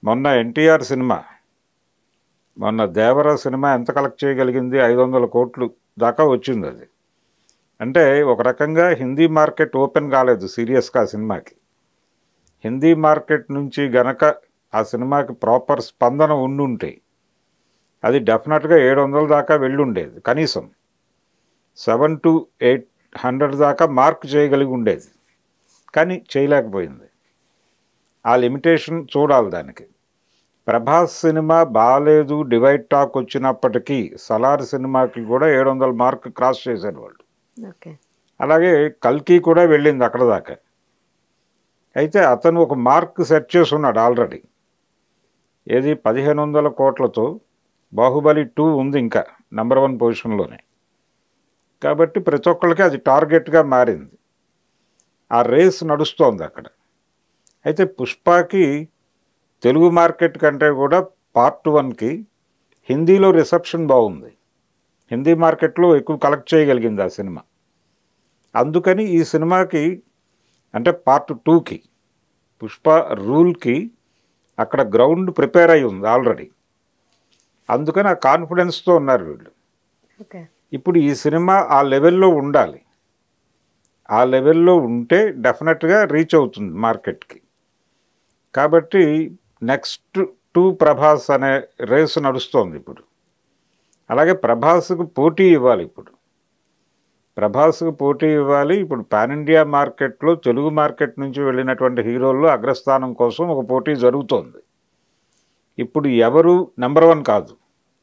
మొన్న ఎన్టీఆర్ సినిమా, మొన్న దేవర సినిమా ఎంత కలెక్ట్ చేయగలిగింది? 500 కోట్లు దాకా వచ్చింది అది. అంటే ఒక రకంగా హిందీ మార్కెట్ ఓపెన్ కాలేదు సీరియస్గా ఆ సినిమాకి. హిందీ మార్కెట్ నుంచి గనక ఆ సినిమాకి ప్రాపర్ స్పందన ఉండుంటే అది డెఫినెట్గా 700 దాకా వెళ్ళుండేది. కనీసం 700 to 800 దాకా మార్క్ చేయగలిగి ఉండేది. కానీ చేయలేకపోయింది. ఆ లిమిటేషన్ చూడాలి దానికి. ప్రభాస్ సినిమా బాగాలేదు, డివైడ్ టాక్ వచ్చినప్పటికీ సలార్ సినిమాకి కూడా 700 మార్క్ క్రాస్ చేశారు వాళ్ళు. అలాగే కల్కి కూడా వెళ్ళింది అక్కడ దాకా. అయితే అతను ఒక మార్క్ సెట్ చేసున్నాడు ఆల్రెడీ. ఏది 1500 కోట్లతో బాహుబలి 2 ఉంది ఇంకా నెంబర్ 1 పొజిషన్లోనే. కాబట్టి ప్రతి ఒక్కరికి అది టార్గెట్గా మారింది. ఆ రేస్ నడుస్తోంది అక్కడ. అయితే పుష్పకి తెలుగు మార్కెట్ కంటే కూడా పార్ట్ 1కి హిందీలో రిసెప్షన్ బాగుంది. హిందీ మార్కెట్లో ఎక్కువ కలెక్ట్ చేయగలిగింది ఆ సినిమా. అందుకని ఈ సినిమాకి అంటే పార్ట్ 2కి పుష్ప రూల్కి అక్కడ గ్రౌండ్ ప్రిపేర్ అయి ఉంది ఆల్రెడీ. అందుకని ఆ కాన్ఫిడెన్స్తో ఉన్నారు వీళ్ళు. ఇప్పుడు ఈ సినిమా ఆ లెవెల్లో ఉండాలి. ఆ లెవెల్లో ఉంటే డెఫినెట్గా రీచ్ అవుతుంది మార్కెట్కి. కాబట్టి నెక్స్ట్ 2 ప్రభాస్ అనే రేసు నడుస్తోంది ఇప్పుడు. అలాగే ప్రభాస్కు పోటీ ఇవ్వాలి ఇప్పుడు. ప్రభాస్కు పోటీ ఇవ్వాలి. ఇప్పుడు పాన్ ఇండియా మార్కెట్లో తెలుగు మార్కెట్ నుంచి వెళ్ళినటువంటి హీరోల్లో అగ్రస్థానం కోసం ఒక పోటీ జరుగుతోంది. ఇప్పుడు ఎవరు నెంబర్ 1 కాదు.